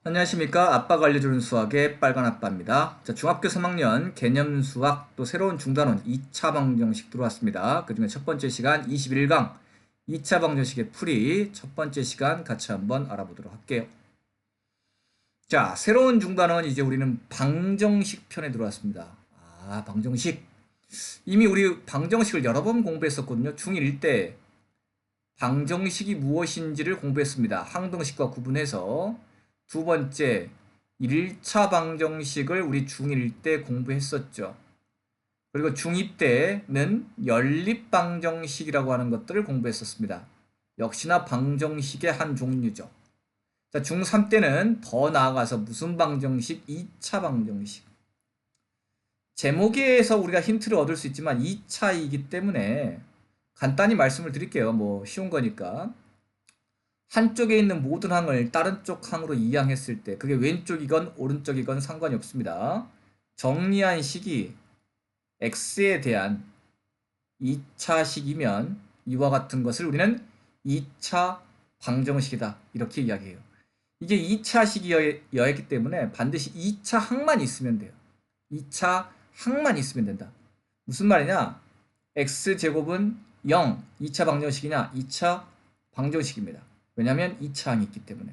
안녕하십니까. 아빠가 알려주는 수학의 빨간 아빠입니다. 자, 중학교 3학년 개념 수학 또 새로운 중단원 2차 방정식 들어왔습니다. 그 중에 첫 번째 시간 21강 2차 방정식의 풀이 첫 번째 시간 같이 한번 알아보도록 할게요. 자, 새로운 중단원 이제 우리는 방정식 편에 들어왔습니다. 방정식. 이미 우리 방정식을 여러 번 공부했었거든요. 중1 때 방정식이 무엇인지를 공부했습니다. 항등식과 구분해서. 두 번째, 1차 방정식을 우리 중1 때 공부했었죠. 그리고 중2 때는 연립방정식이라고 하는 것들을 공부했었습니다. 역시나 방정식의 한 종류죠. 자, 중3 때는 더 나아가서 무슨 방정식? 2차 방정식. 제목에서 우리가 힌트를 얻을 수 있지만 2차이기 때문에 간단히 말씀을 드릴게요. 뭐 쉬운 거니까. 한쪽에 있는 모든 항을 다른 쪽 항으로 이항했을 때 그게 왼쪽이건 오른쪽이건 상관이 없습니다. 정리한 식이 x에 대한 2차식이면 이와 같은 것을 우리는 2차 방정식이다 이렇게 이야기해요. 이게 2차식이었기 때문에 반드시 2차 항만 있으면 돼요. 2차 항만 있으면 된다. 무슨 말이냐? x제곱은 0, 2차 방정식이냐? 2차 방정식입니다. 왜냐하면 2차 항이 있기 때문에.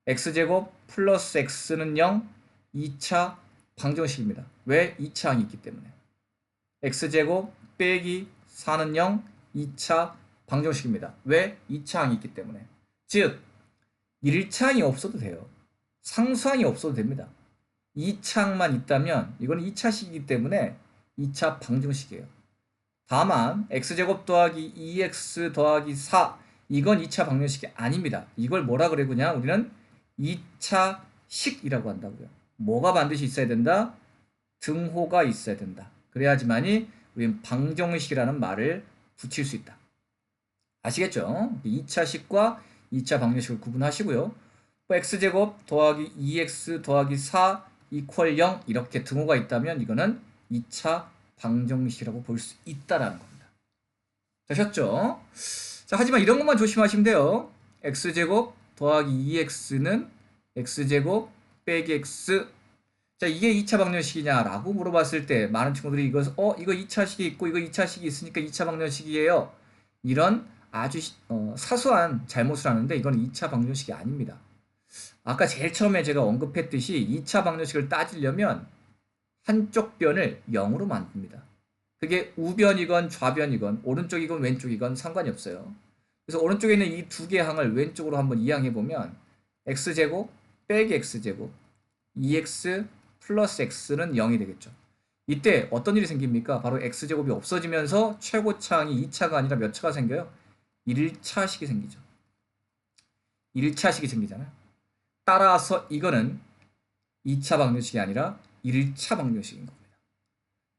x제곱 플러스 x는 0, 2차 방정식입니다. 왜? 2차 항이 있기 때문에. x제곱 빼기 4는 0, 2차 방정식입니다. 왜? 2차 항이 있기 때문에. 즉 1차 항이 없어도 돼요. 상수항이 없어도 됩니다. 2차 항만 있다면 이건 2차식이기 때문에 2차 방정식이에요. 다만 x제곱 더하기 2x 더하기 4 이건 2차 방정식이 아닙니다. 이걸 뭐라 그래 그냥 우리는 2차식이라고 한다고요. 뭐가 반드시 있어야 된다? 등호가 있어야 된다. 그래야지만이 우리는 방정식이라는 말을 붙일 수 있다. 아시겠죠? 2차식과 2차 방정식을 구분하시고요. x제곱 더하기 2x 더하기 4 이퀄 0 이렇게 등호가 있다면 이거는 2차 방정식이라고 볼 수 있다라는 겁니다. 되셨죠? 자, 하지만 이런 것만 조심하시면 돼요. x제곱 더하기 2x는 x제곱 빼기 x. 자, 이게 2차 방정식이냐라고 물어봤을 때 많은 친구들이 이거 2차식이 있고 이거 2차식이 있으니까 2차 방정식이에요. 이런 아주 사소한 잘못을 하는데 이건 2차 방정식이 아닙니다. 아까 제일 처음에 제가 언급했듯이 2차 방정식을 따지려면 한쪽 변을 0으로 만듭니다. 그게 우변이건 좌변이건 오른쪽이건 왼쪽이건 상관이 없어요. 그래서 오른쪽에 있는 이 두 개의 항을 왼쪽으로 한번 이항해 보면 x제곱 빼기 x제곱 2x 플러스 x는 0이 되겠죠. 이때 어떤 일이 생깁니까? 바로 x제곱이 없어지면서 최고차항이 2차가 아니라 몇 차가 생겨요? 1차식이 생기죠. 1차식이 생기잖아요. 따라서 이거는 2차 방정식이 아니라 1차 방정식인 겁니다.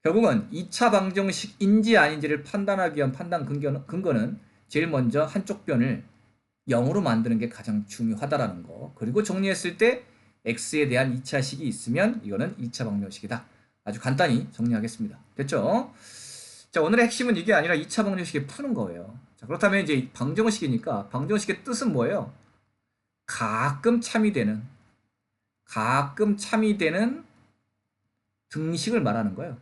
결국은 2차 방정식인지 아닌지를 판단하기 위한 판단 근거는 제일 먼저 한쪽 변을 0으로 만드는 게 가장 중요하다라는 거. 그리고 정리했을 때 x에 대한 2차식이 있으면 이거는 2차 방정식이다. 아주 간단히 정리하겠습니다. 됐죠? 자, 오늘의 핵심은 이게 아니라 2차 방정식에 푸는 거예요. 자, 그렇다면 이제 방정식이니까 방정식의 뜻은 뭐예요? 가끔 참이되는 등식을 말하는 거예요.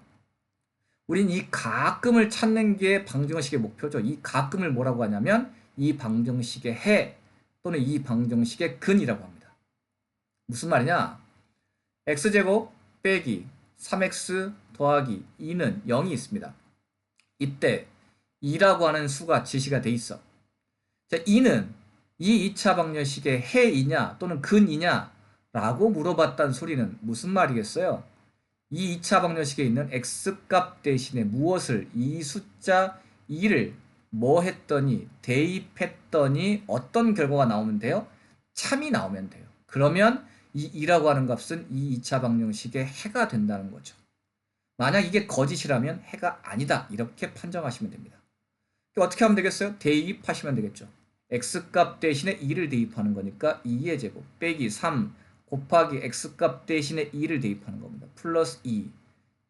우린 이 가끔을 찾는 게 방정식의 목표죠. 이 가끔을 뭐라고 하냐면 이 방정식의 해 또는 이 방정식의 근이라고 합니다. 무슨 말이냐? x제곱 빼기 3x 더하기 2는 0이 있습니다. 이때 2라고 하는 수가 제시가 돼 있어. 자, 2는 이 2차 방정식의 해이냐 또는 근이냐 라고 물어봤다는 소리는 무슨 말이겠어요? 이 2차 방정식에 있는 x값 대신에 무엇을 이 숫자 2를 뭐 했더니 대입했더니 어떤 결과가 나오면 돼요? 참이 나오면 돼요. 그러면 이 2라고 하는 값은 이 2차 방정식의 해가 된다는 거죠. 만약 이게 거짓이라면 해가 아니다 이렇게 판정하시면 됩니다. 어떻게 하면 되겠어요? 대입하시면 되겠죠. x값 대신에 2를 대입하는 거니까 2의 제곱 빼기 3 곱하기 x값 대신에 2를 대입하는 겁니다. 플러스 2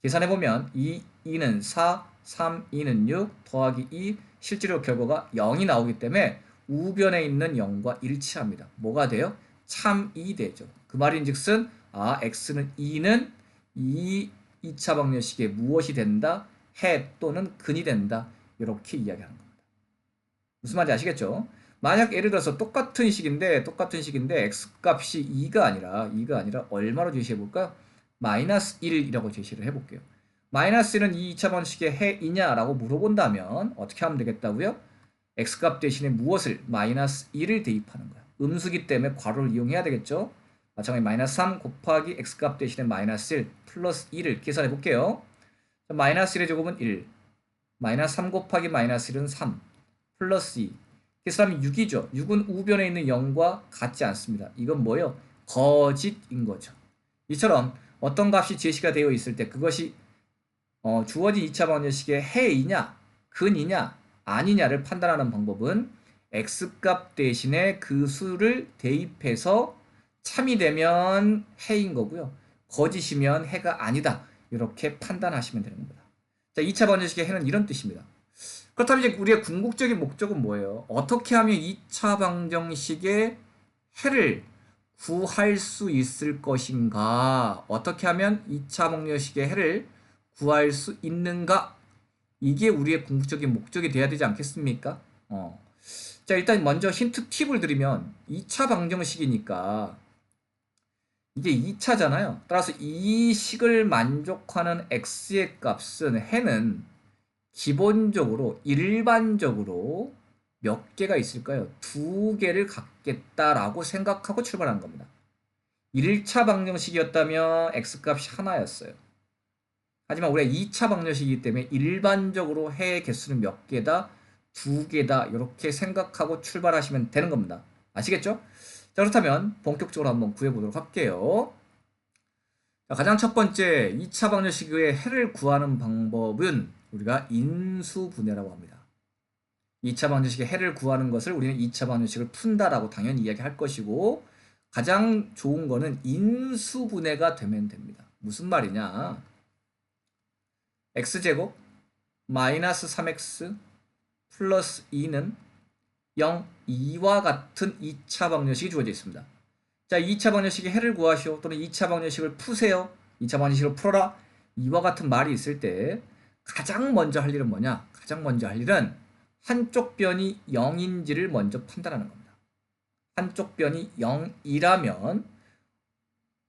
계산해보면 2는 4, 3, 2는 6 더하기 2 실제로 결과가 0이 나오기 때문에 우변에 있는 0과 일치합니다. 뭐가 돼요? 참이 되죠. 그 말인즉슨 x는 2는 이 2차 방정식에 무엇이 된다? 해 또는 근이 된다. 이렇게 이야기하는 겁니다. 무슨 말인지 아시겠죠? 만약 예를 들어서 똑같은 식인데 x값이 2가 아니라 얼마로 제시해 볼까요? 마이너스 1이라고 제시를 해볼게요. 마이너스 1은 이 2차 방정식의 해이냐라고 물어본다면 어떻게 하면 되겠다고요? x값 대신에 무엇을? 마이너스 1을 대입하는 거야. 음수기 때문에 괄호를 이용해야 되겠죠? 마찬가지 마이너스 3 곱하기 x값 대신에 마이너스 1 플러스 2를 계산해 볼게요. 마이너스 1의 제곱은 1, 마이너스 3 곱하기 마이너스 1은 3 플러스 2. 계산하면 6이죠. 6은 우변에 있는 0과 같지 않습니다. 이건 뭐예요? 거짓인 거죠. 이처럼 어떤 값이 제시가 되어 있을 때 그것이 주어진 2차 방정식의 해이냐, 근이냐, 아니냐를 판단하는 방법은 x값 대신에 그 수를 대입해서 참이 되면 해인 거고요. 거짓이면 해가 아니다. 이렇게 판단하시면 되는 겁니다. 자, 2차 방정식의 해는 이런 뜻입니다. 그렇다면 이제 우리의 궁극적인 목적은 뭐예요? 어떻게 하면 2차 방정식의 해를 구할 수 있을 것인가? 어떻게 하면 2차 방정식의 해를 구할 수 있는가? 이게 우리의 궁극적인 목적이 돼야 되지 않겠습니까? 자, 일단 먼저 힌트 팁을 드리면 2차 방정식이니까 이게 2차잖아요. 따라서 이 식을 만족하는 x의 값은 해는 기본적으로 일반적으로 몇 개가 있을까요? 2개를 갖겠다라고 생각하고 출발한 겁니다. 1차 방정식이었다면 x값이 하나였어요. 하지만 우리가 2차 방정식이기 때문에 일반적으로 해의 개수는 몇 개다? 2개다. 이렇게 생각하고 출발하시면 되는 겁니다. 아시겠죠? 자, 그렇다면 본격적으로 한번 구해보도록 할게요. 자, 가장 첫 번째 2차 방정식의 해를 구하는 방법은 우리가 인수분해라고 합니다. 2차 방정식의 해를 구하는 것을 우리는 2차 방정식을 푼다라고 당연히 이야기할 것이고 가장 좋은 거는 인수분해가 되면 됩니다. 무슨 말이냐? x제곱 마이너스 3x 플러스 2는 0, 2와 같은 2차 방정식이 주어져 있습니다. 자, 2차 방정식의 해를 구하시오 또는 2차 방정식을 푸세요. 2차 방정식을 풀어라. 이와 같은 말이 있을 때 가장 먼저 할 일은 뭐냐? 가장 먼저 할 일은 한쪽 변이 0인지를 먼저 판단하는 겁니다. 한쪽 변이 0이라면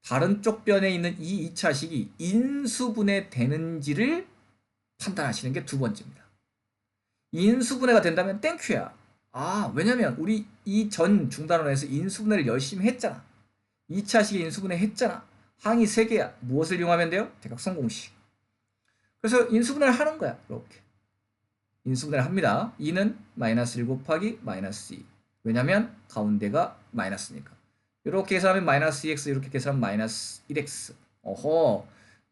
다른 쪽 변에 있는 이 2차식이 인수분해 되는지를 판단하시는 게 두 번째입니다. 인수분해가 된다면 땡큐야. 왜냐면 우리 이 전 중단원에서 인수분해를 열심히 했잖아. 2차식에 인수분해 했잖아. 항이 3개야. 무엇을 이용하면 돼요? 대각선 공식. 그래서 인수분해를 하는 거야. 이렇게. 인수분해를 합니다. 2는 마이너스 1 곱하기 마이너스 2. 왜냐면 가운데가 마이너스니까. 이렇게 계산하면 마이너스 2x, 이렇게 계산하면 마이너스 1x.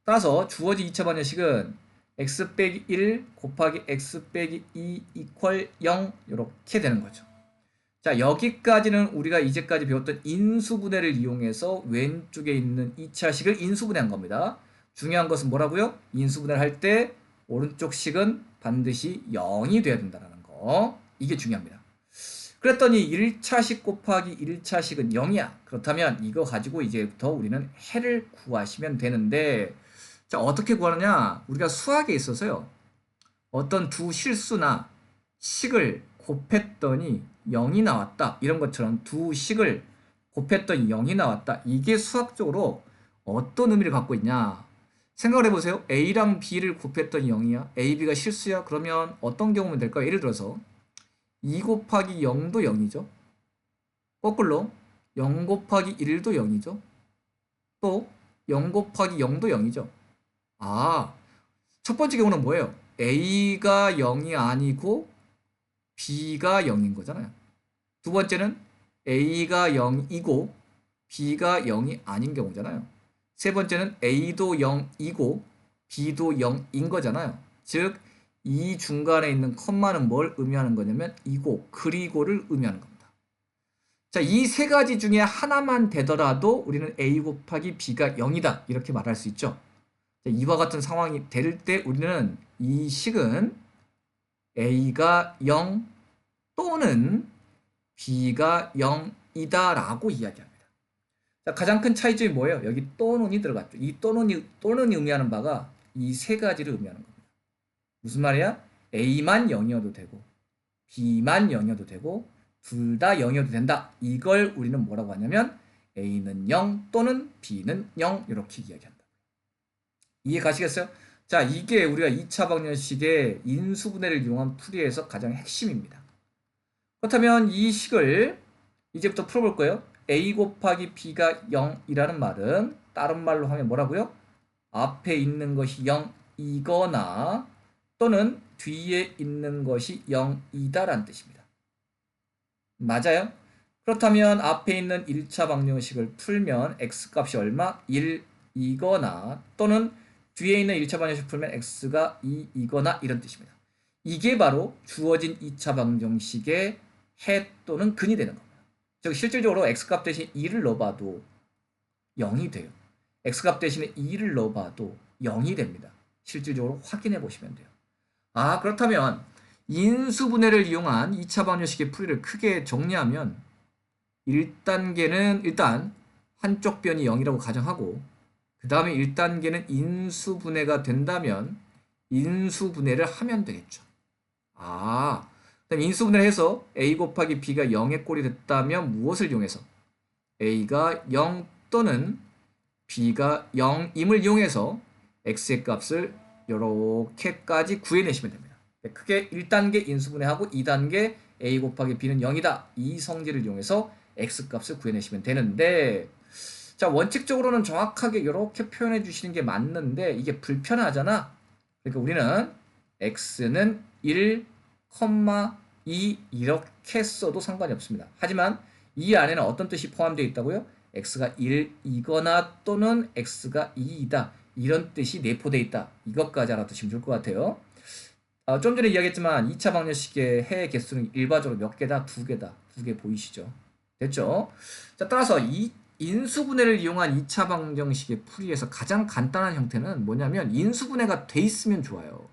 따라서 주어진 2차 방정식은 x 빼기 1 곱하기 x 빼기 2 이퀄 0 이렇게 되는 거죠. 자, 여기까지는 우리가 이제까지 배웠던 인수분해를 이용해서 왼쪽에 있는 2차식을 인수분해한 겁니다. 중요한 것은 뭐라고요? 인수분해를 할 때 오른쪽 식은 반드시 0이 돼야 된다는 거. 이게 중요합니다. 그랬더니 1차식 곱하기 1차식은 0이야. 그렇다면 이거 가지고 이제부터 우리는 해를 구하시면 되는데 자, 어떻게 구하느냐? 우리가 수학에 있어서요. 어떤 두 실수나 식을 곱했더니 0이 나왔다. 이런 것처럼 두 식을 곱했더니 0이 나왔다. 이게 수학적으로 어떤 의미를 갖고 있냐? 생각을 해보세요. A랑 B를 곱했더니 0이야. A, B가 실수야. 그러면 어떤 경우면 될까요? 예를 들어서 2 곱하기 0도 0이죠. 거꾸로 0 곱하기 1도 0이죠. 또 0 곱하기 0도 0이죠. 첫 번째 경우는 뭐예요? A가 0이 아니고 B가 0인 거잖아요. 두 번째는 A가 0이고 B가 0이 아닌 경우잖아요. 세 번째는 A도 0이고 B도 0인 거잖아요. 즉, 이 중간에 있는 컴마는 뭘 의미하는 거냐면 이고, 그리고를 의미하는 겁니다. 자, 이 세 가지 중에 하나만 되더라도 우리는 A 곱하기 B가 0이다. 이렇게 말할 수 있죠. 자, 이와 같은 상황이 될 때 우리는 이 식은 A가 0 또는 B가 0이다 라고 이야기합니다. 자, 가장 큰 차이점이 뭐예요? 여기 또는이 들어갔죠. 이 또는이 의미하는 바가 이 세 가지를 의미하는 겁니다. 무슨 말이야? A만 0이어도 되고 B만 0이어도 되고 둘 다 0이어도 된다. 이걸 우리는 뭐라고 하냐면 A는 0 또는 B는 0 이렇게 이야기한다. 이해 가시겠어요? 자, 이게 우리가 2차 방정식의 인수분해를 이용한 풀이에서 가장 핵심입니다. 그렇다면 이 식을 이제부터 풀어볼 거예요. A 곱하기 B가 0이라는 말은 다른 말로 하면 뭐라고요? 앞에 있는 것이 0이거나 또는 뒤에 있는 것이 0이다라는 뜻입니다. 맞아요? 그렇다면 앞에 있는 1차 방정식을 풀면 x값이 얼마? 1이거나 또는 뒤에 있는 1차 방정식을 풀면 x가 2이거나 이런 뜻입니다. 이게 바로 주어진 2차 방정식의 해 또는 근이 되는 겁니다. 즉 실질적으로 x값 대신 2를 넣어봐도 0이 돼요. x값 대신에 2를 넣어봐도 0이 됩니다. 실질적으로 확인해 보시면 돼요. 아, 그렇다면 인수분해를 이용한 2차 방정식의 풀이를 크게 정리하면 1단계는 일단 한쪽 변이 0이라고 가정하고 그 다음에 1단계는 인수분해가 된다면 인수분해를 하면 되겠죠. 아, 그다음 인수분해를 해서 a 곱하기 b가 0의 꼴이 됐다면 무엇을 이용해서? a가 0 또는 b가 0임을 이용해서 x의 값을 이렇게까지 구해내시면 됩니다. 크게 1단계 인수분해하고 2단계 a 곱하기 b는 0이다. 이 성질을 이용해서 x값을 구해내시면 되는데 자, 원칙적으로는 정확하게 이렇게 표현해 주시는 게 맞는데 이게 불편하잖아. 그러니까 우리는 x는 1, 2 이렇게 써도 상관이 없습니다. 하지만 이 안에는 어떤 뜻이 포함되어 있다고요? x가 1이거나 또는 x가 2이다. 이런 뜻이 내포되어 있다. 이것까지 알아두시면 좋을 것 같아요. 좀 전에 이야기했지만 2차 방정식의 해 개수는 일반적으로 몇 개다? 2개다. 2개 보이시죠? 됐죠? 자, 따라서 이 인수분해를 이용한 2차 방정식의 풀이에서 가장 간단한 형태는 뭐냐면 인수분해가 돼 있으면 좋아요.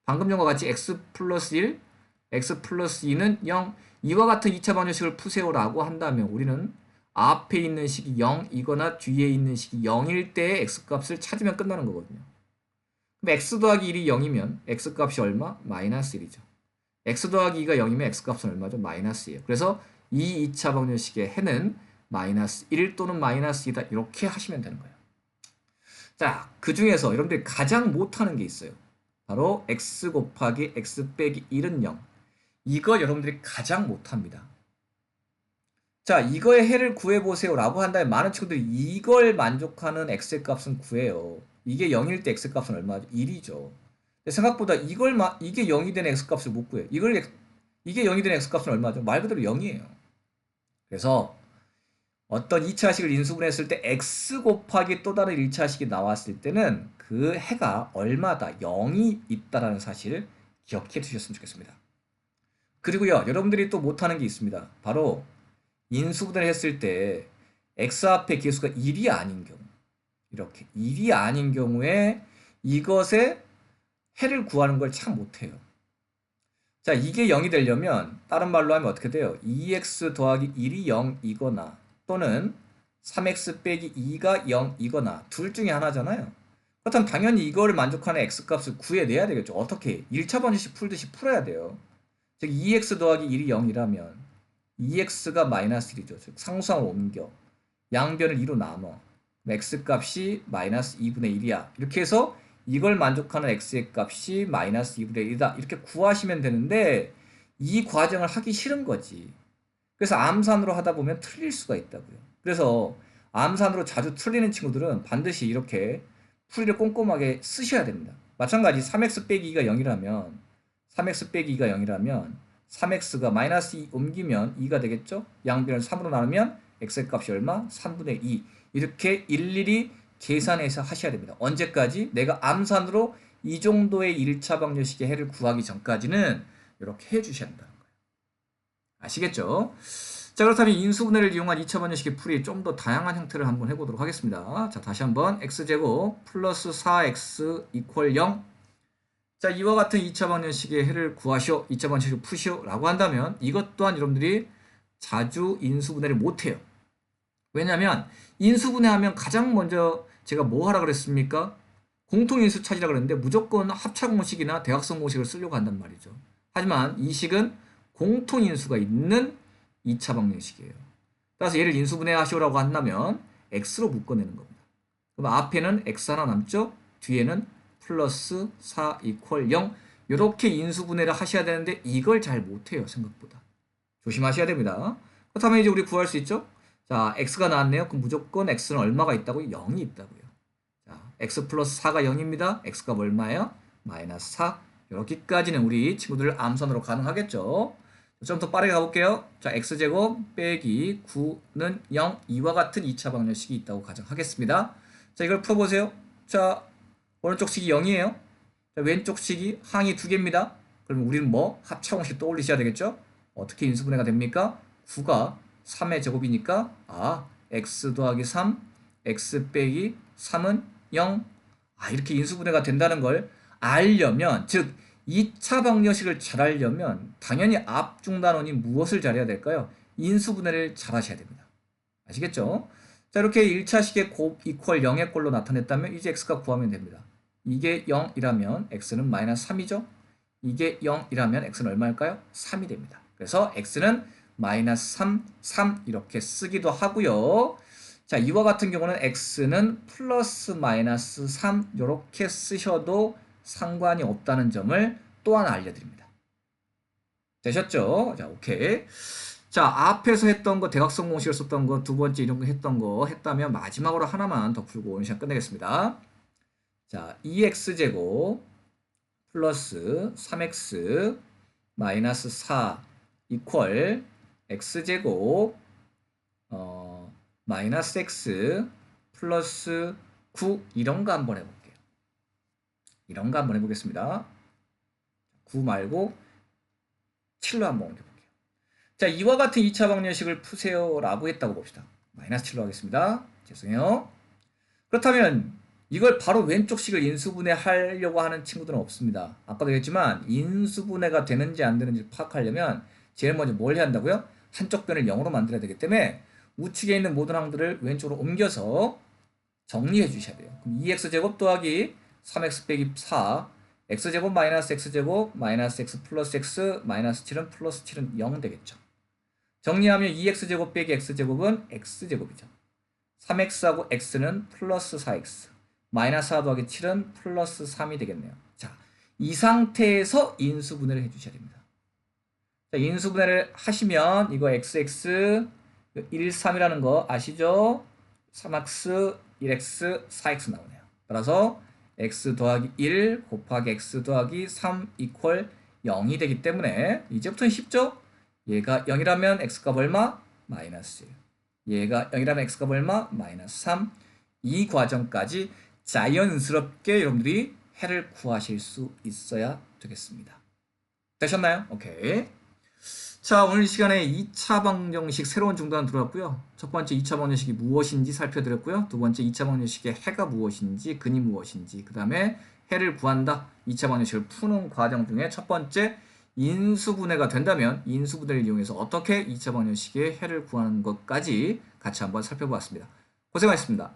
방금 전과 같이 x 플러스 1, x 플러스 2는 0, 이와 같은 2차 방정식을 푸세요라고 한다면 우리는 앞에 있는 식이 0이거나 뒤에 있는 식이 0일 때의 x값을 찾으면 끝나는 거거든요. 그럼 x 더하기 1이 0이면 x값이 얼마? 마이너스 1이죠. x 더하기 2가 0이면 x값은 얼마죠? 마이너스 2예요. 그래서 이 2차 방정식의 해는 마이너스 1 또는 마이너스 2다. 이렇게 하시면 되는 거예요. 자, 그 중에서 여러분들이 가장 못하는 게 있어요. 바로 x 곱하기 x 빼기 1은 0. 이거 여러분들이 가장 못합니다. 자, 이거의 해를 구해보세요 라고 한다면 많은 친구들이 이걸 만족하는 x의 값은 구해요. 이게 0일 때 x값은 얼마죠? 1이죠. 생각보다 이게 0이 된 x값을 못 구해요. 이게 0이 된 x값은 얼마죠? 말 그대로 0이에요. 그래서 어떤 2차식을 인수분해했을 때 x 곱하기 또 다른 1차식이 나왔을 때는 그 해가 얼마다 0이 있다라는 사실을 기억해 두셨으면 좋겠습니다. 그리고요, 여러분들이 또 못하는 게 있습니다. 바로 인수분해를 했을 때 x 앞에 개수가 1이 아닌 경우, 이렇게 1이 아닌 경우에 이것의 해를 구하는 걸 참 못해요. 자, 이게 0이 되려면 다른 말로 하면 어떻게 돼요? 2x 더하기 1이 0이거나 또는 3x 빼기 2가 0이거나 둘 중에 하나잖아요. 그렇다면 당연히 이거를 만족하는 x값을 구해내야 되겠죠. 어떻게? 1차 방정식 풀듯이 풀어야 돼요. 즉 2x 더하기 1이 0이라면 2x가 마이너스 1이죠. 즉 상수항을 옮겨 양변을 2로 나눠 x값이 마이너스 2분의 1이야. 이렇게 해서 이걸 만족하는 x의 값이 마이너스 2분의 1이다. 이렇게 구하시면 되는데 이 과정을 하기 싫은 거지. 그래서 암산으로 하다 보면 틀릴 수가 있다고요. 그래서 암산으로 자주 틀리는 친구들은 반드시 이렇게 풀이를 꼼꼼하게 쓰셔야 됩니다. 마찬가지 3x 빼기 2가 0이라면 3x 빼기 2가 0이라면 3x가 마이너스 2 옮기면 2가 되겠죠? 양변을 3으로 나누면 x의 값이 얼마? 3분의 2. 이렇게 일일이 계산해서 하셔야 됩니다. 언제까지? 내가 암산으로 이 정도의 1차 방정식의 해를 구하기 전까지는 이렇게 해주셔야 된다는 거예요. 아시겠죠? 자, 그렇다면 인수분해를 이용한 2차 방정식의 풀이 좀 더 다양한 형태를 한번 해보도록 하겠습니다. 자, 다시 한번 x제곱 플러스 4x 이퀄 0. 자, 이와 같은 2차 방정식의 해를 구하시오, 2차 방정식을 푸시오 라고 한다면 이것 또한 여러분들이 자주 인수분해를 못해요. 왜냐하면 인수분해하면 가장 먼저 제가 뭐 하라 그랬습니까? 공통인수 찾으라 그랬는데 무조건 합차공식이나 대각선 공식을 쓰려고 한단 말이죠. 하지만 이 식은 공통인수가 있는 2차 방정식이에요. 따라서 얘를 인수분해하시오라고 한다면 x로 묶어내는 겁니다. 그럼 앞에는 x 하나 남죠? 뒤에는 플러스 4 이퀄 0 이렇게 인수분해를 하셔야 되는데 이걸 잘 못해요. 생각보다. 조심하셔야 됩니다. 그렇다면 이제 우리 구할 수 있죠? 자, x가 나왔네요. 그럼 무조건 x는 얼마가 있다고요? 0이 있다고요. 자, x 플러스 4가 0입니다. x가 얼마예요? 마이너스 4. 여기까지는 우리 친구들 암선으로 가능하겠죠? 좀 더 빠르게 가볼게요. 자, x제곱 빼기 9는 0. 이와 같은 2차 방정식이 있다고 가정하겠습니다. 자, 이걸 풀어보세요. 자, 오른쪽 식이 0이에요. 자, 왼쪽 식이 항이 2개입니다. 그러면 우리는 뭐? 합차공식 떠올리셔야 되겠죠? 어떻게 인수분해가 됩니까? 9가 3의 제곱이니까 x 더하기 3, x 빼기 3은 0. 이렇게 인수분해가 된다는 걸 알려면, 즉 2차 방정식을 잘 알려면 당연히 앞중단원이 무엇을 잘해야 될까요? 인수분해를 잘 하셔야 됩니다. 아시겠죠? 자, 이렇게 1차식의 곱 이퀄 0의 꼴로 나타냈다면 이제 x가 구하면 됩니다. 이게 0이라면 x는 마이너스 3이죠? 이게 0이라면 x는 얼마일까요? 3이 됩니다. 그래서 x는 마이너스 3, 3 이렇게 쓰기도 하고요. 자, 이와 같은 경우는 x는 플러스 마이너스 3 이렇게 쓰셔도 상관이 없다는 점을 또 하나 알려드립니다. 되셨죠? 자, 오케이. 자, 앞에서 했던 거, 대각선 공식을 썼던 거, 두 번째 이런 거 했던 거 했다면 마지막으로 하나만 더 풀고 오늘 시간 끝내겠습니다. 자, 2x제곱 플러스 3x 마이너스 4 이퀄 x제곱 마이너스 x 플러스 9 이런 거 한번 해볼게요. 이런 거 한번 해보겠습니다. 9 말고 7로 한번 옮겨볼게요. 자, 이와 같은 2차 방정식을 푸세요 라고 했다고 봅시다. 마이너스 7로 하겠습니다. 죄송해요. 그렇다면 이걸 바로 왼쪽 식을 인수분해 하려고 하는 친구들은 없습니다. 아까도 얘기했지만 인수분해가 되는지 안 되는지 파악하려면 제일 먼저 뭘 해야 한다고요? 한쪽 변을 0으로 만들어야 되기 때문에 우측에 있는 모든 항들을 왼쪽으로 옮겨서 정리해 주셔야 돼요. 그럼 2x제곱 더하기 3x 빼기 4 x제곱 마이너스 x제곱 마이너스 x 플러스 x 마이너스 7은 플러스 7은 0 되겠죠. 정리하면 2x제곱 빼기 x제곱은 x제곱이죠. 3x하고 x는 플러스 4x 마이너스 4 더하기 7은 플러스 3이 되겠네요. 자, 이 상태에서 인수분해를 해주셔야 됩니다. 자, 인수분해를 하시면 이거 xx 1, 3이라는 거 아시죠? 3x, 1x, 4x 나오네요. 따라서 x 더하기 1 곱하기 x 더하기 3 이퀄 0이 되기 때문에 이제부터는 쉽죠? 얘가 0이라면 x값 얼마? 마이너스 1. 얘가 0이라면 x값 얼마? 마이너스 3. 이 과정까지 자연스럽게 여러분들이 해를 구하실 수 있어야 되겠습니다. 되셨나요? 오케이. 자, 오늘 이 시간에 2차 방정식 새로운 중단 들어왔고요. 첫 번째 2차 방정식이 무엇인지 살펴드렸고요. 두 번째 2차 방정식의 해가 무엇인지, 근이 무엇인지, 그 다음에 해를 구한다. 2차 방정식을 푸는 과정 중에 첫 번째 인수분해가 된다면 인수분해를 이용해서 어떻게 2차 방정식의 해를 구하는 것까지 같이 한번 살펴보았습니다. 고생하셨습니다.